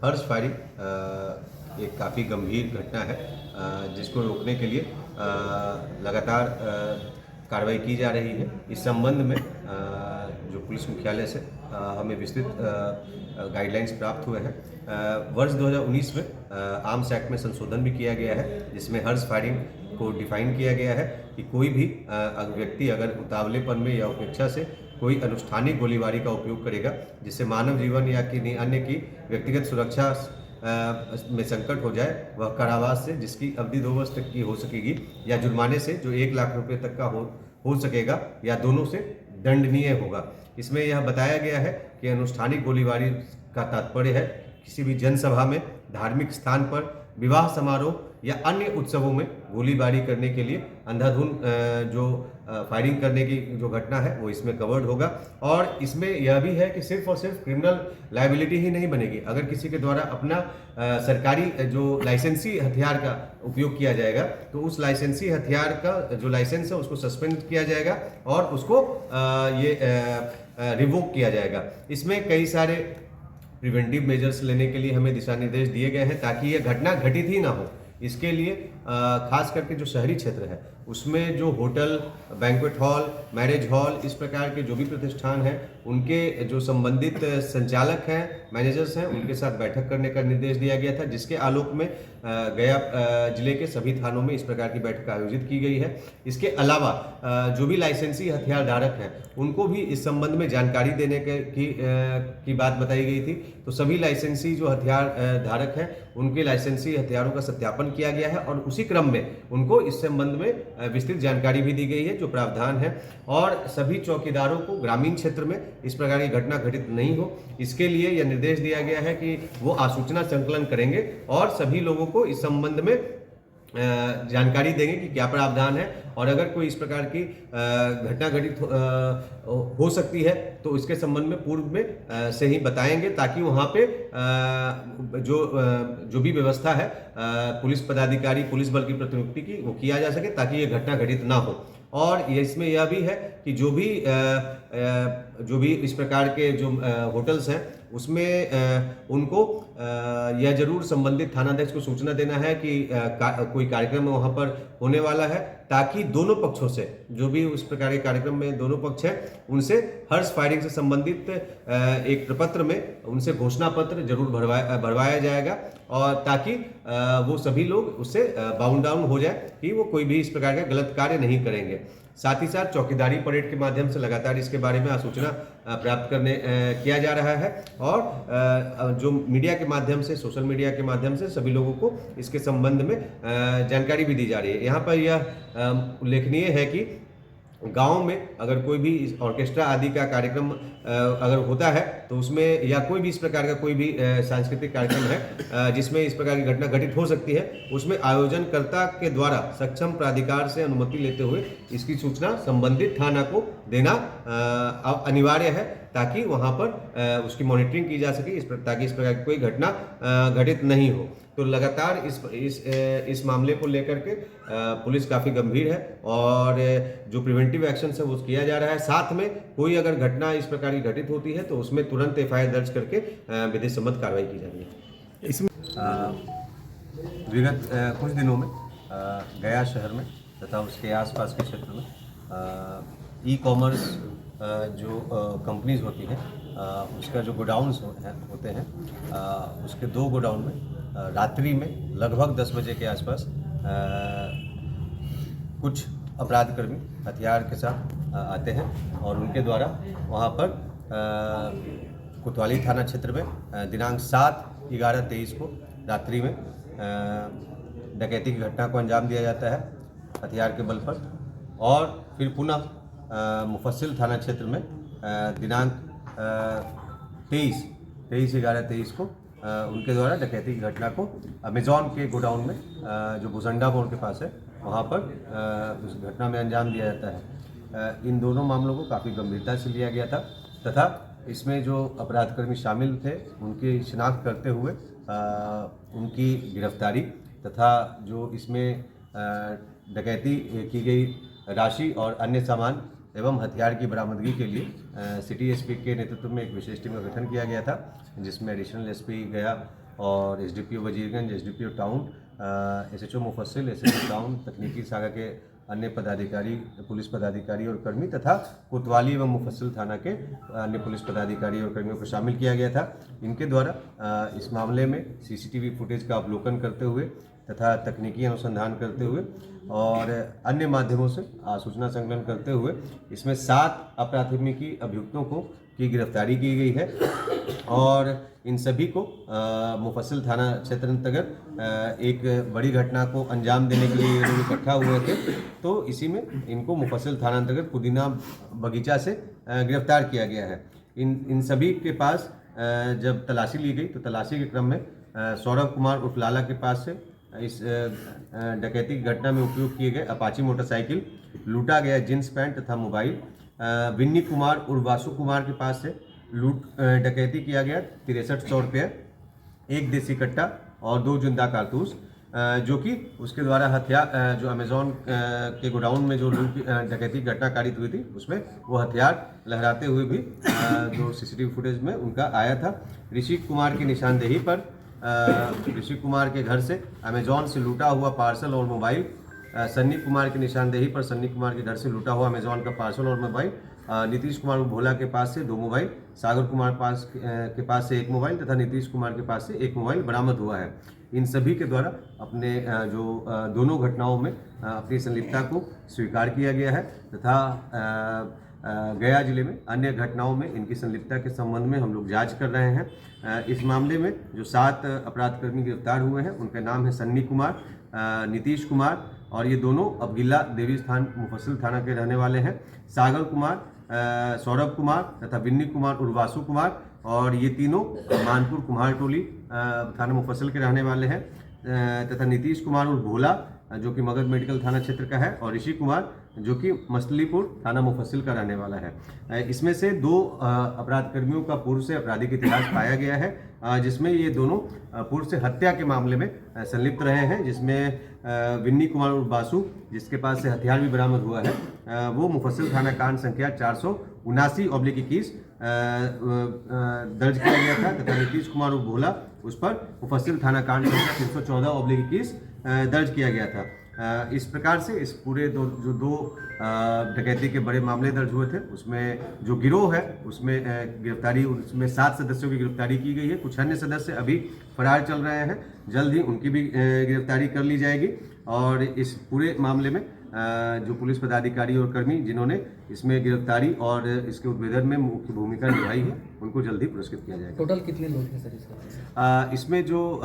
हर्ष firing एक काफ़ी गंभीर घटना है जिसको रोकने के लिए लगातार कार्रवाई की जा रही है। इस संबंध में जो पुलिस मुख्यालय से हमें विस्तृत गाइडलाइंस प्राप्त हुए हैं। वर्ष 2019 में आर्म्स एक्ट में संशोधन भी किया गया है, जिसमें हर्ष फायरिंग को डिफाइन किया गया है कि कोई भी व्यक्ति अगर उतावलेपन में या उपेक्षा से कोई अनुष्ठानिक गोलीबारी का उपयोग करेगा जिससे मानव जीवन या किन्हीं अन्य की व्यक्तिगत सुरक्षा में संकट हो जाए, वह कारावास से जिसकी अवधि 2 वर्ष तक की हो सकेगी या जुर्माने से जो 1 लाख रुपए तक का हो सकेगा या दोनों से दंडनीय होगा। इसमें यह बताया गया है कि अनुष्ठानिक गोलीबारी का तात्पर्य है किसी भी जनसभा में, धार्मिक स्थान पर, विवाह समारोह या अन्य उत्सवों में गोलीबारी करने के लिए अंधाधुंध जो फायरिंग करने की जो घटना है वो इसमें कवर्ड होगा। और इसमें यह भी है कि सिर्फ और सिर्फ क्रिमिनल लायबिलिटी ही नहीं बनेगी। अगर किसी के द्वारा अपना सरकारी जो लाइसेंसी हथियार का उपयोग किया जाएगा तो उस लाइसेंसी हथियार का जो लाइसेंस है उसको सस्पेंड किया जाएगा और उसको रिवोक किया जाएगा। इसमें कई सारे प्रिवेंटिव मेजर्स लेने के लिए हमें दिशा निर्देश दिए गए हैं ताकि ये घटना घटित ही ना हो। इसके लिए खास करके जो शहरी क्षेत्र है उसमें जो hotel, banquet hall, marriage hall, इस प्रकार के जो भी प्रतिष्ठान हैं उनके जो संबंधित संचालक हैं, मैनेजर्स हैं, उनके साथ बैठक करने का निर्देश दिया गया था, जिसके आलोक में गया जिले के सभी थानों में इस प्रकार की बैठक आयोजित की गई है। इसके अलावा जो भी लाइसेंसी हथियार धारक हैं उनको भी इस संबंध में जानकारी देने की बात बताई गई थी। तो सभी लाइसेंसी जो हथियार धारक हैं उनके लाइसेंसी हथियारों का सत्यापन किया गया है और उसी क्रम में उनको इस संबंध में विस्तृत जानकारी भी दी गई है जो प्रावधान है। और सभी चौकीदारों को ग्रामीण क्षेत्र में इस प्रकार की घटना घटित नहीं हो, इसके लिए यह निर्देश दिया गया है कि वो आसूचना संकलन करेंगे और सभी लोगों को इस संबंध में जानकारी देंगे कि क्या प्रावधान है और अगर कोई इस प्रकार की घटना घटित हो सकती है तो इसके संबंध में पूर्व में से ही बताएंगे ताकि वहाँ पे जो भी व्यवस्था है पुलिस पदाधिकारी, पुलिस बल की प्रतिनियुक्ति की वो किया जा सके ताकि ये घटना घटित ना हो। और इसमें यह भी है कि जो भी इस प्रकार के जो होटल्स हैं उसमें उनको यह जरूर संबंधित थानाध्यक्ष को सूचना देना है कि कोई कार्यक्रम वहाँ पर होने वाला है ताकि दोनों पक्षों से, जो भी उस प्रकार के कार्यक्रम में दोनों पक्ष हैं, उनसे हर्ष फायरिंग से संबंधित एक प्रपत्र में उनसे घोषणा पत्र जरूर भरवाया जाएगा और ताकि वो सभी लोग उससे बाउंड डाउन हो जाए कि वो कोई भी इस प्रकार का गलत कार्य नहीं करेंगे। साथ ही साथ चौकीदारी परेड के माध्यम से लगातार इसके बारे में आसूचना प्राप्त किया जा रहा है और जो मीडिया के माध्यम से, सोशल मीडिया के माध्यम से सभी लोगों को इसके संबंध में जानकारी भी दी जा रही है। यहाँ पर यह उल्लेखनीय है कि गांव में अगर कोई भी ऑर्केस्ट्रा आदि का कार्यक्रम अगर होता है तो उसमें या कोई भी इस प्रकार का कोई भी सांस्कृतिक कार्यक्रम है जिसमें इस प्रकार की घटना घटित हो सकती है, उसमें आयोजनकर्ता के द्वारा सक्षम प्राधिकार से अनुमति लेते हुए इसकी सूचना संबंधित थाना को देना अनिवार्य है ताकि वहां पर उसकी मॉनिटरिंग की जा सके ताकि इस प्रकार की कोई घटना घटित नहीं हो। तो लगातार इस मामले को लेकर के पुलिस काफ़ी गंभीर है और जो प्रिवेंटिव एक्शन है वो किया जा रहा है। साथ में कोई अगर घटना इस प्रकार की घटित होती है तो उसमें तुरंत एफआईआर दर्ज करके विधि सम्मत कार्रवाई की जा रही है। इसमें विगत कुछ दिनों में गया शहर में तथा उसके आसपास के क्षेत्र में ई कॉमर्स जो कंपनीज होती हैं उसका जो गोडाउन्स होते हैं उसके 2 गोडाउन में रात्रि में लगभग 10 बजे के आसपास कुछ अपराधकर्मी हथियार के साथ आते हैं और उनके द्वारा वहाँ पर कोतवाली थाना क्षेत्र में दिनांक 7/11/23 को रात्रि में डकैती की घटना को अंजाम दिया जाता है हथियार के बल पर। और फिर पुनः मुफस्सिल थाना क्षेत्र में दिनांक 23/11/23 को उनके द्वारा डकैती की घटना को अमेजॉन के गोडाउन में जो भुसंडा मोड़ के पास है वहाँ पर उस घटना में अंजाम दिया जाता है। इन दोनों मामलों को काफ़ी गंभीरता से लिया गया था तथा इसमें जो अपराधकर्मी शामिल थे उनकी शिनाख्त करते हुए उनकी गिरफ्तारी तथा जो इसमें डकैती की गई राशि और अन्य सामान एवं हथियार की बरामदगी के लिए सिटी एसपी के नेतृत्व में एक विशेष टीम का गठन किया गया था, जिसमें एडिशनल एसपी गया और SDPO Wazirganj, SDPO town, SHO मुफस्सिल, एसएचओ टाउन, तकनीकी शाखा के अन्य पदाधिकारी, पुलिस पदाधिकारी और कर्मी तथा कोतवाली एवं मुफस्सिल थाना के अन्य पुलिस पदाधिकारी और कर्मियों को शामिल किया गया था। इनके द्वारा इस मामले में सीसीटीवी फुटेज का अवलोकन करते हुए तथा तकनीकी अनुसंधान करते हुए और अन्य माध्यमों से सूचना संकलन करते हुए इसमें 7 अपराधिकी अभियुक्तों की गिरफ्तारी की गई है और इन सभी को मुफस्सिल थाना क्षेत्र अंतर्गत एक बड़ी घटना को अंजाम देने के लिए ये लोग इकट्ठा हुए थे। तो इसी में इनको मुफस्सिल थाना अंतर्गत पुदीना बगीचा से गिरफ्तार किया गया है। इन सभी के पास जब तलाशी ली गई तो तलाशी के क्रम में सौरभ कुमार उर्फ लाला के पास से इस डकैती की घटना में उपयोग किए गए अपाची मोटरसाइकिल, लूटा गया जींस पैंट तथा मोबाइल, विन्नी कुमार उर्फ वासु कुमार के पास से डकैती किया गया 6300 रुपये, 1 देसी कट्टा और 2 जिंदा कारतूस, जो कि उसके द्वारा हथियार जो अमेजोन के गोडाउन में जो डकैती घटना कारित हुई थी उसमें वो हथियार लहराते हुए भी जो सीसीटीवी फुटेज में उनका आया था। ऋषि कुमार की निशानदेही पर ऋषि कुमार के घर से अमेजोन से लूटा हुआ पार्सल और मोबाइल, सन्नी कुमार की निशानदेही पर सन्नी कुमार के घर से लूटा हुआ अमेजोन का पार्सल और मोबाइल, नीतीश कुमार भोला के पास से 2 मोबाइल, सागर कुमार के पास से 1 मोबाइल तथा नीतीश कुमार के पास से 1 मोबाइल बरामद हुआ है। इन सभी के द्वारा अपने जो दोनों घटनाओं में अपनी संलिप्तता को स्वीकार किया गया है तथा गया जिले में अन्य घटनाओं में इनकी संलिप्तता के संबंध में हम लोग जांच कर रहे हैं। इस मामले में जो 7 अपराधकर्मी गिरफ्तार हुए हैं उनके नाम है सन्नी कुमार, नीतीश कुमार और ये दोनों अबगिल्ला देवी स्थान मुफस्सिल थाना के रहने वाले हैं। सागर कुमार, सौरभ कुमार तथा विन्नी कुमार उर्फ वासु कुमार और ये तीनों मानपुर कुम्हार टोली थाना मुफस्सिल के रहने वाले हैं तथा नीतीश कुमार उर्फ भोला जो कि मगध मेडिकल थाना क्षेत्र का है और ऋषि कुमार जो कि मछलीपुर थाना मुफस्सिल का रहने वाला है। इसमें से 2 अपराधकर्मियों का पूर्व से आपराधिक इतिहास पाया गया है, जिसमें ये दोनों पूर्व से हत्या के मामले में संलिप्त रहे हैं, जिसमें विन्नी कुमार उर्फ बासु जिसके पास से हथियार भी बरामद हुआ है वो मुफस्सिल थाना कांड संख्या 479/21 दर्ज किया गया था तथा नीतीश कुमार उर्फ भोला उस पर मुफस्सिल थाना कांड संख्या 314/21 दर्ज किया गया था। इस प्रकार से इस पूरे जो दो डकैती के बड़े मामले दर्ज हुए थे उसमें जो गिरोह है उसमें गिरफ्तारी उसमें 7 सदस्यों की गिरफ्तारी की गई है। कुछ अन्य सदस्य अभी फरार चल रहे हैं, जल्द ही उनकी भी गिरफ्तारी कर ली जाएगी और इस पूरे मामले में जो पुलिस पदाधिकारी और कर्मी जिन्होंने इसमें गिरफ्तारी और इसके उद्भेदन में मुख्य भूमिका निभाई है उनको जल्द ही पुरस्कृत किया जाएगा। टोटल कितने लोग हैं सर इसमें? इसमें जो